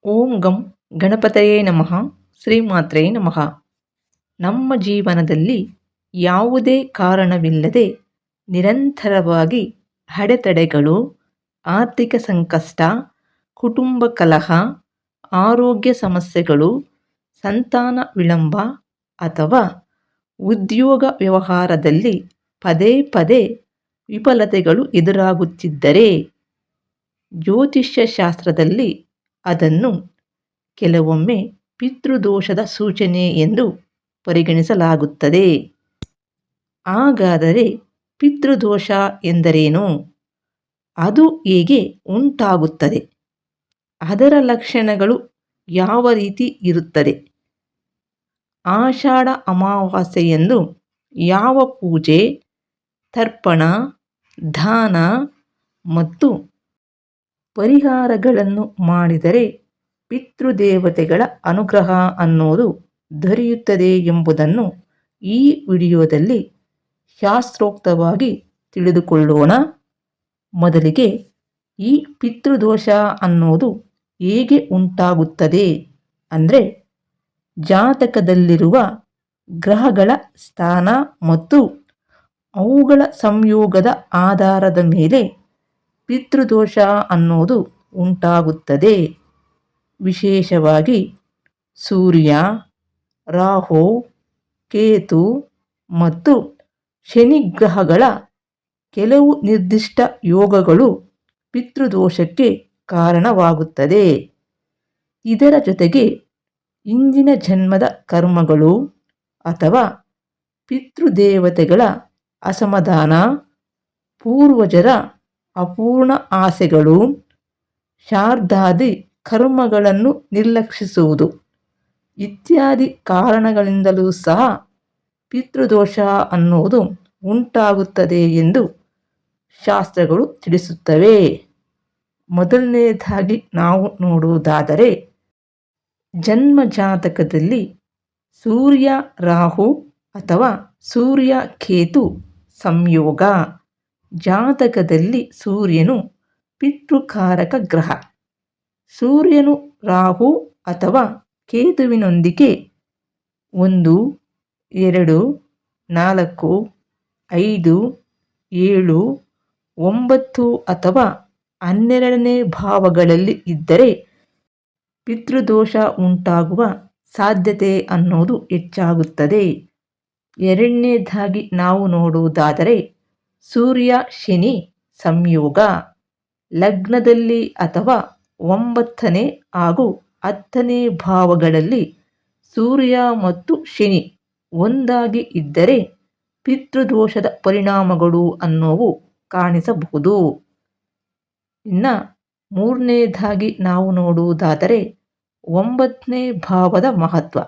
ಓಂ ಗಂ ಗಣಪತಯೇ ನಮಃ. ಶ್ರೀಮಾತ್ರೇ ನಮಃ. ನಮ್ಮ ಜೀವನದಲ್ಲಿ ಯಾವುದೇ ಕಾರಣವಿಲ್ಲದೆ ನಿರಂತರವಾಗಿ ಅಡೆತಡೆಗಳು, ಆರ್ಥಿಕ ಸಂಕಷ್ಟ, ಕುಟುಂಬ ಕಲಹ, ಆರೋಗ್ಯ ಸಮಸ್ಯೆಗಳು, ಸಂತಾನ ವಿಳಂಬ ಅಥವಾ ಉದ್ಯೋಗ ವ್ಯವಹಾರದಲ್ಲಿ ಪದೇ ಪದೇ ವಿಫಲತೆಗಳು ಎದುರಾಗುತ್ತಿದ್ದರೆ ಜ್ಯೋತಿಷ್ಯ ಶಾಸ್ತ್ರದಲ್ಲಿ ಅದನ್ನು ಕೆಲವೊಮ್ಮೆ ಪಿತೃದೋಷದ ಸೂಚನೆ ಎಂದು ಪರಿಗಣಿಸಲಾಗುತ್ತದೆ. ಹಾಗಾದರೆ ಪಿತೃದೋಷ ಎಂದರೇನು? ಅದು ಹೇಗೆ ಉಂಟಾಗುತ್ತದೆ? ಅದರ ಲಕ್ಷಣಗಳು ಯಾವ ರೀತಿ ಇರುತ್ತದೆ? ಆಷಾಢ ಅಮಾವಾಸ್ಯೆಯಂದು ಯಾವ ಪೂಜೆ, ತರ್ಪಣ, ದಾನ ಮತ್ತು ಪರಿಹಾರಗಳನ್ನು ಮಾಡಿದರೆ ಪಿತೃದೇವತೆಗಳ ಅನುಗ್ರಹ ಅನ್ನೋದು ದೊರೆಯುತ್ತದೆ ಎಂಬುದನ್ನು ಈ ವಿಡಿಯೋದಲ್ಲಿ ಶಾಸ್ತ್ರೋಕ್ತವಾಗಿ ತಿಳಿದುಕೊಳ್ಳೋಣ. ಮೊದಲಿಗೆ ಈ ಪಿತೃದೋಷ ಅನ್ನೋದು ಹೇಗೆ ಉಂಟಾಗುತ್ತದೆ ಅಂದರೆ, ಜಾತಕದಲ್ಲಿರುವ ಗ್ರಹಗಳ ಸ್ಥಾನ ಮತ್ತು ಅವುಗಳ ಸಂಯೋಗದ ಆಧಾರದ ಮೇಲೆ ಪಿತೃದೋಷ ಅನ್ನೋದು ಉಂಟಾಗುತ್ತದೆ. ವಿಶೇಷವಾಗಿ ಸೂರ್ಯ, ರಾಹು, ಕೇತು ಮತ್ತು ಶನಿ ಗ್ರಹಗಳ ಕೆಲವು ನಿರ್ದಿಷ್ಟ ಯೋಗಗಳು ಪಿತೃದೋಷಕ್ಕೆ ಕಾರಣವಾಗುತ್ತದೆ. ಇದರ ಜೊತೆಗೆ ಇಂದಿನ ಜನ್ಮದ ಕರ್ಮಗಳು ಅಥವಾ ಪಿತೃದೇವತೆಗಳ ಅಸಮಾಧಾನ, ಪೂರ್ವಜರ ಅಪೂರ್ಣ ಆಸೆಗಳು, ಶ್ರಾದ್ದಾದಿ ಕರ್ಮಗಳನ್ನು ನಿರ್ಲಕ್ಷಿಸುವುದು ಇತ್ಯಾದಿ ಕಾರಣಗಳಿಂದಲೂ ಸಹ ಪಿತೃದೋಷ ಅನ್ನೋದು ಉಂಟಾಗುತ್ತದೆ ಎಂದು ಶಾಸ್ತ್ರಗಳು ತಿಳಿಸುತ್ತವೆ. ಮೊದಲನೇದಾಗಿ ನಾವು ನೋಡುವುದಾದರೆ, ಜನ್ಮ ಜಾತಕದಲ್ಲಿ ಸೂರ್ಯ ರಾಹು ಅಥವಾ ಸೂರ್ಯ ಕೇತು ಸಂಯೋಗ. ಜಾತಕದಲ್ಲಿ ಸೂರ್ಯನು ಪಿತೃಕಾರಕ ಗ್ರಹ. ಸೂರ್ಯನು ರಾಹು ಅಥವಾ ಕೇತುವಿನೊಂದಿಗೆ 1, 2, 4, 5, 7, 9 ಅಥವಾ 12ನೇ ಭಾವಗಳಲ್ಲಿ ಇದ್ದರೆ ಪಿತೃದೋಷ ಉಂಟಾಗುವ ಸಾಧ್ಯತೆ ಅನ್ನೋದು ಹೆಚ್ಚಾಗುತ್ತದೆ. ಎರಡನೇದಾಗಿ ನಾವು ನೋಡುವುದಾದರೆ, ಸೂರ್ಯ ಶನಿ ಸಂಯೋಗ. ಲಗ್ನದಲ್ಲಿ ಅಥವಾ 9ನೇ ಹಾಗೂ 10ನೇ ಭಾವಗಳಲ್ಲಿ ಸೂರ್ಯ ಮತ್ತು ಶನಿ ಒಂದಾಗಿ ಇದ್ದರೆ ಪಿತೃದೋಷದ ಪರಿಣಾಮಗಳು ಅನ್ನೋವು ಕಾಣಿಸಬಹುದು. ಇನ್ನು ಮೂರನೇದಾಗಿ ನಾವು ನೋಡುವುದಾದರೆ, 9ನೇ ಭಾವದ ಮಹತ್ವ.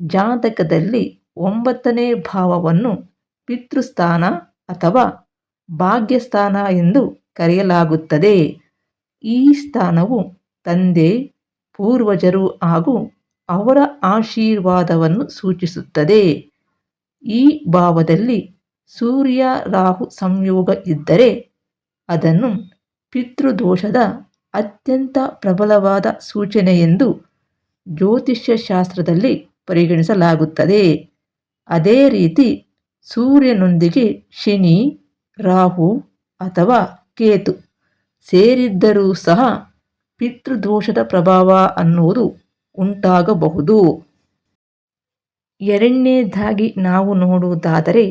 ಜಾತಕದಲ್ಲಿ 9ನೇ ಭಾವವನ್ನು ಪಿತೃಸ್ಥಾನ ಅಥವಾ ಭಾಗ್ಯಸ್ಥಾನ ಎಂದು ಕರೆಯಲಾಗುತ್ತದೆ. ಈ ಸ್ಥಾನವು ತಂದೆ, ಪೂರ್ವಜರು ಹಾಗೂ ಅವರ ಆಶೀರ್ವಾದವನ್ನು ಸೂಚಿಸುತ್ತದೆ. ಈ ಭಾವದಲ್ಲಿ ಸೂರ್ಯ ರಾಹು ಸಂಯೋಗ ಇದ್ದರೆ ಅದನ್ನು ಪಿತೃದೋಷದ ಅತ್ಯಂತ ಪ್ರಬಲವಾದ ಸೂಚನೆಯೆಂದು ಜ್ಯೋತಿಷ್ಯ ಶಾಸ್ತ್ರದಲ್ಲಿ ಪರಿಗಣಿಸಲಾಗುತ್ತದೆ. ಅದೇ ರೀತಿ ಸೂರ್ಯನೊಂದಿಗೆ ಶನಿ, ರಾಹು ಅಥವಾ ಕೇತು ಸೇರಿದ್ದರೂ ಸಹ ಪಿತೃದೋಷದ ಪ್ರಭಾವ ಅನ್ನುವುದು ಉಂಟಾಗಬಹುದು. ಎರಡನೇದಾಗಿ ನಾವು ನೋಡುವುದಾದರೆ,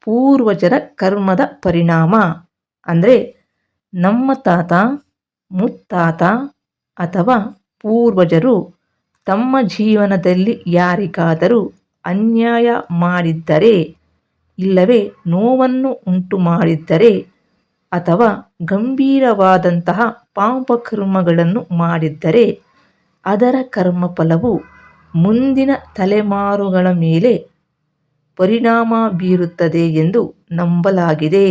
ಪೂರ್ವಜರ ಕರ್ಮದ ಪರಿಣಾಮ. ಅಂದರೆ ನಮ್ಮ ತಾತ, ಮುತ್ತಾತ ಅಥವಾ ಪೂರ್ವಜರು ತಮ್ಮ ಜೀವನದಲ್ಲಿ ಯಾರಿಗಾದರೂ ಅನ್ಯಾಯ ಮಾಡಿದ್ದರೆ, ಇಲ್ಲವೇ ನೋವನ್ನು ಉಂಟು ಮಾಡಿದ್ದರೆ ಅಥವಾ ಗಂಭೀರವಾದಂತಹ ಪಾಪಕರ್ಮಗಳನ್ನು ಮಾಡಿದ್ದರೆ ಅದರ ಕರ್ಮಫಲವು ಮುಂದಿನ ತಲೆಮಾರುಗಳ ಮೇಲೆ ಪರಿಣಾಮ ಬೀರುತ್ತದೆ ಎಂದು ನಂಬಲಾಗಿದೆ.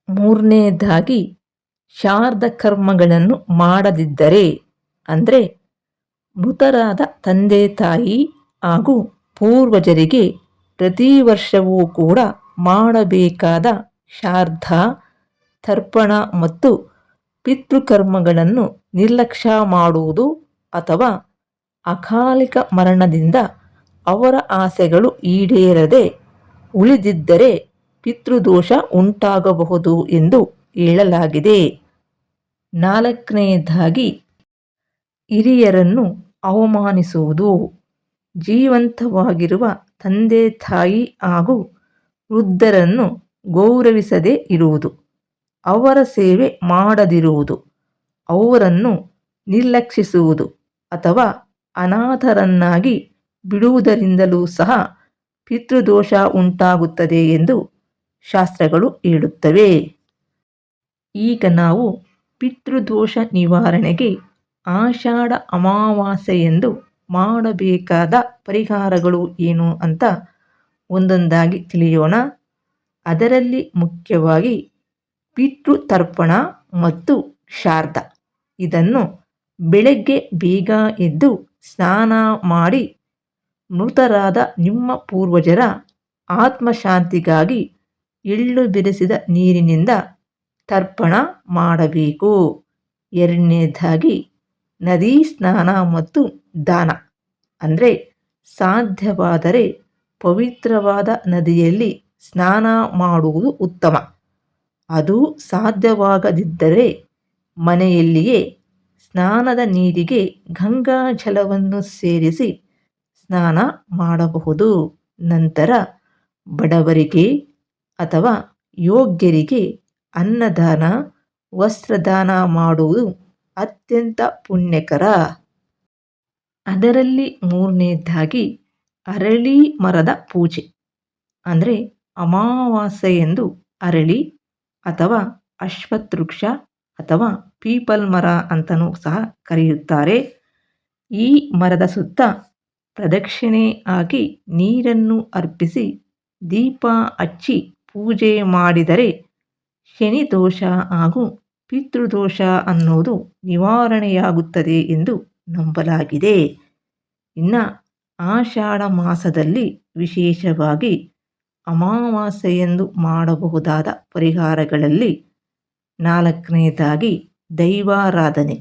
ಮೂರನೇದಾಗಿ, ಶ್ರಾದ್ದ ಕರ್ಮಗಳನ್ನು ಮಾಡದಿದ್ದರೆ, ಅಂದರೆ ಮೃತರಾದ ತಂದೆ ತಾಯಿ ಹಾಗೂ ಪೂರ್ವಜರಿಗೆ ಪ್ರತಿ ವರ್ಷವೂ ಕೂಡ ಮಾಡಬೇಕಾದ ಶ್ರಾದ್ದ, ತರ್ಪಣ ಮತ್ತು ಪಿತೃಕರ್ಮಗಳನ್ನು ನಿರ್ಲಕ್ಷ್ಯ ಮಾಡುವುದು ಅಥವಾ ಅಕಾಲಿಕ ಮರಣದಿಂದ ಅವರ ಆಸೆಗಳು ಈಡೇರದೆ ಉಳಿದಿದ್ದರೆ ಪಿತೃದೋಷ ಉಂಟಾಗಬಹುದು ಎಂದು ಹೇಳಲಾಗಿದೆ. 4ನೇದಾಗಿ ಹಿರಿಯರನ್ನು ಅವಮಾನಿಸುವುದು. ಜೀವಂತವಾಗಿರುವ ತಂದೆ ತಾಯಿ ಹಾಗೂ ವೃದ್ಧರನ್ನು ಗೌರವಿಸದೇ ಇರುವುದು, ಅವರ ಸೇವೆ ಮಾಡದಿರುವುದು, ಅವರನ್ನು ನಿರ್ಲಕ್ಷಿಸುವುದು ಅಥವಾ ಅನಾಥರನ್ನಾಗಿ ಬಿಡುವುದರಿಂದಲೂ ಸಹ ಪಿತೃದೋಷ ಉಂಟಾಗುತ್ತದೆ ಎಂದು ಶಾಸ್ತ್ರಗಳು ಹೇಳುತ್ತವೆ. ಈಗ ನಾವು ಪಿತೃದೋಷ ನಿವಾರಣೆಗೆ ಆಷಾಢ ಅಮಾವಾಸ್ಯೆಯಂದು ಮಾಡಬೇಕಾದ ಪರಿಹಾರಗಳು ಏನು ಅಂತ ಒಂದೊಂದಾಗಿ ತಿಳಿಯೋಣ. ಅದರಲ್ಲಿ ಮುಖ್ಯವಾಗಿ ಪಿತೃತರ್ಪಣ ಮತ್ತು ಶ್ರಾದ್ದ. ಇದನ್ನು ಬೆಳಗ್ಗೆ ಬೇಗ ಎದ್ದು ಸ್ನಾನ ಮಾಡಿ ಮೃತರಾದ ನಿಮ್ಮ ಪೂರ್ವಜರ ಆತ್ಮಶಾಂತಿಗಾಗಿ ಎಳ್ಳು ಬೆರೆಸಿದ ನೀರಿನಿಂದ ತರ್ಪಣ ಮಾಡಬೇಕು. 2ನೇದಾಗಿ ನದಿ ಸ್ನಾನ ಮತ್ತು ದಾನ. ಅಂದರೆ ಸಾಧ್ಯವಾದರೆ ಪವಿತ್ರವಾದ ನದಿಯಲ್ಲಿ ಸ್ನಾನ ಮಾಡುವುದು ಉತ್ತಮ. ಅದು ಸಾಧ್ಯವಾಗದಿದ್ದರೆ ಮನೆಯಲ್ಲಿಯೇ ಸ್ನಾನದ ನೀರಿಗೆ ಗಂಗಾ ಜಲವನ್ನು ಸೇರಿಸಿ ಸ್ನಾನ ಮಾಡಬಹುದು. ನಂತರ ಬಡವರಿಗೆ ಅಥವಾ ಯೋಗ್ಯರಿಗೆ ಅನ್ನದಾನ, ವಸ್ತ್ರದಾನ ಮಾಡುವುದು ಅತ್ಯಂತ ಪುಣ್ಯಕರ. ಅದರಲ್ಲಿ 3ನೇದಾಗಿ ಅರಳಿ ಮರದ ಪೂಜೆ. ಅಂದರೆ ಅಮಾವಾಸ್ಯೆಯಂದು ಅರಳಿ ಅಥವಾ ಅಶ್ವತ್ಥವೃಕ್ಷ ಅಥವಾ ಪೀಪಲ್ ಮರ ಅಂತಲೂ ಸಹ ಕರೆಯುತ್ತಾರೆ. ಈ ಮರದ ಸುತ್ತ ಪ್ರದಕ್ಷಿಣೆ ಹಾಕಿ ನೀರನ್ನು ಅರ್ಪಿಸಿ ದೀಪ ಹಚ್ಚಿ ಪೂಜೆ ಮಾಡಿದರೆ ಶನಿ ದೋಷ ಹಾಗೂ ಪಿತೃದೋಷ ಅನ್ನೋದು ನಿವಾರಣೆಯಾಗುತ್ತದೆ ಎಂದು ನಂಬಲಾಗಿದೆ. ಇನ್ನು ಆಷಾಢ ಮಾಸದಲ್ಲಿ ವಿಶೇಷವಾಗಿ ಅಮಾವಾಸ್ಯೆಯಂದು ಮಾಡಬಹುದಾದ ಪರಿಹಾರಗಳಲ್ಲಿ 4ನೇದಾಗಿ ದೈವಾರಾಧನೆ.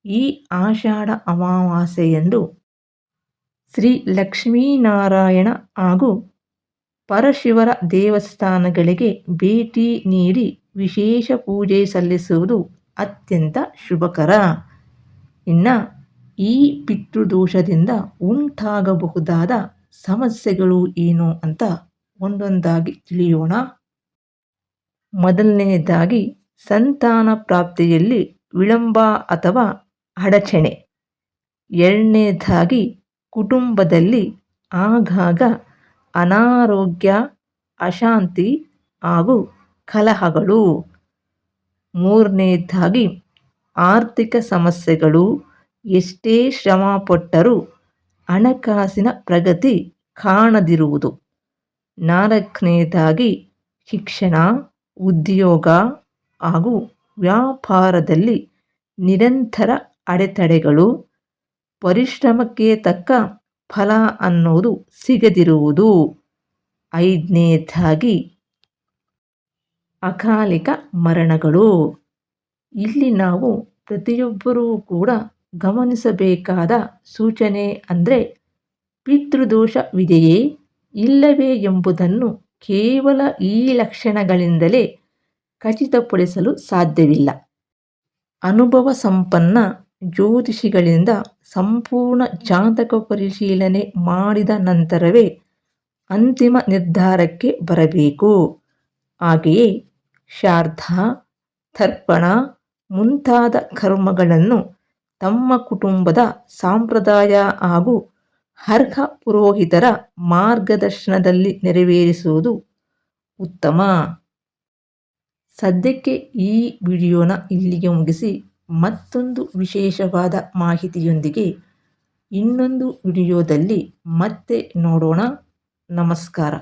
ಈ ಆಷಾಢ ಅಮಾವಾಸ್ಯೆಯಂದು ಶ್ರೀ ಲಕ್ಷ್ಮೀನಾರಾಯಣ ಹಾಗೂ ಪರಶಿವರ ದೇವಸ್ಥಾನಗಳಿಗೆ ಭೇಟಿ ನೀಡಿ ವಿಶೇಷ ಪೂಜೆ ಸಲ್ಲಿಸುವುದು ಅತ್ಯಂತ ಶುಭಕರ. ಇನ್ನು ಈ ಪಿತೃದೋಷದಿಂದ ಉಂಟಾಗಬಹುದಾದ ಸಮಸ್ಯೆಗಳು ಏನು ಅಂತ ಒಂದೊಂದಾಗಿ ತಿಳಿಯೋಣ. ಮೊದಲನೆಯದಾಗಿ ಸಂತಾನ ಪ್ರಾಪ್ತಿಯಲ್ಲಿ ವಿಳಂಬ ಅಥವಾ ಅಡಚಣೆ. 2ನೇದಾಗಿ ಕುಟುಂಬದಲ್ಲಿ ಆಗಾಗ ಅನಾರೋಗ್ಯ, ಅಶಾಂತಿ ಹಾಗೂ ಕಲಹಗಳು. 3ನೇದಾಗಿ ಆರ್ಥಿಕ ಸಮಸ್ಯೆಗಳು. ಎಷ್ಟೇ ಶ್ರಮ ಪಟ್ಟರೂ ಹಣಕಾಸಿನ ಪ್ರಗತಿ ಕಾಣದಿರುವುದು. 4ನೇದಾಗಿ ಶಿಕ್ಷಣ, ಉದ್ಯೋಗ ಹಾಗೂ ವ್ಯಾಪಾರದಲ್ಲಿ ನಿರಂತರ ಅಡೆತಡೆಗಳು. ಪರಿಶ್ರಮಕ್ಕೆ ತಕ್ಕ ಫಲ ಅನ್ನೋದು ಸಿಗದಿರುವುದು. 5ನೇದಾಗಿ ಅಕಾಲಿಕ ಮರಣಗಳು. ಇಲ್ಲಿ ನಾವು ಪ್ರತಿಯೊಬ್ಬರೂ ಕೂಡ ಗಮನಿಸಬೇಕಾದ ಸೂಚನೆ ಅಂದರೆ ಪಿತೃದೋಷವಿದೆಯೇ ಇಲ್ಲವೇ ಎಂಬುದನ್ನು ಕೇವಲ ಈ ಲಕ್ಷಣಗಳಿಂದಲೇ ಖಚಿತಪಡಿಸಲು ಸಾಧ್ಯವಿಲ್ಲ. ಅನುಭವ ಸಂಪನ್ನ ಜ್ಯೋತಿಷಿಗಳಿಂದ ಸಂಪೂರ್ಣ ಜಾತಕ ಪರಿಶೀಲನೆ ಮಾಡಿದ ನಂತರವೇ ಅಂತಿಮ ನಿರ್ಧಾರಕ್ಕೆ ಬರಬೇಕು. ಹಾಗೆಯೇ ಶ್ರಾದ್ದ, ತರ್ಪಣ ಮುಂತಾದ ಕರ್ಮಗಳನ್ನು ತಮ್ಮ ಕುಟುಂಬದ ಸಂಪ್ರದಾಯ ಹಾಗೂ ಅರ್ಹ ಪುರೋಹಿತರ ಮಾರ್ಗದರ್ಶನದಲ್ಲಿ ನೆರವೇರಿಸುವುದು ಉತ್ತಮ. ಸದ್ಯಕ್ಕೆ ಈ ವಿಡಿಯೋನ ಇಲ್ಲಿಗೆ ಮುಗಿಸಿ ಮತ್ತೊಂದು ವಿಶೇಷವಾದ ಮಾಹಿತಿಯೊಂದಿಗೆ ಇನ್ನೊಂದು ವಿಡಿಯೋದಲ್ಲಿ ಮತ್ತೆ ನೋಡೋಣ. ನಮಸ್ಕಾರ.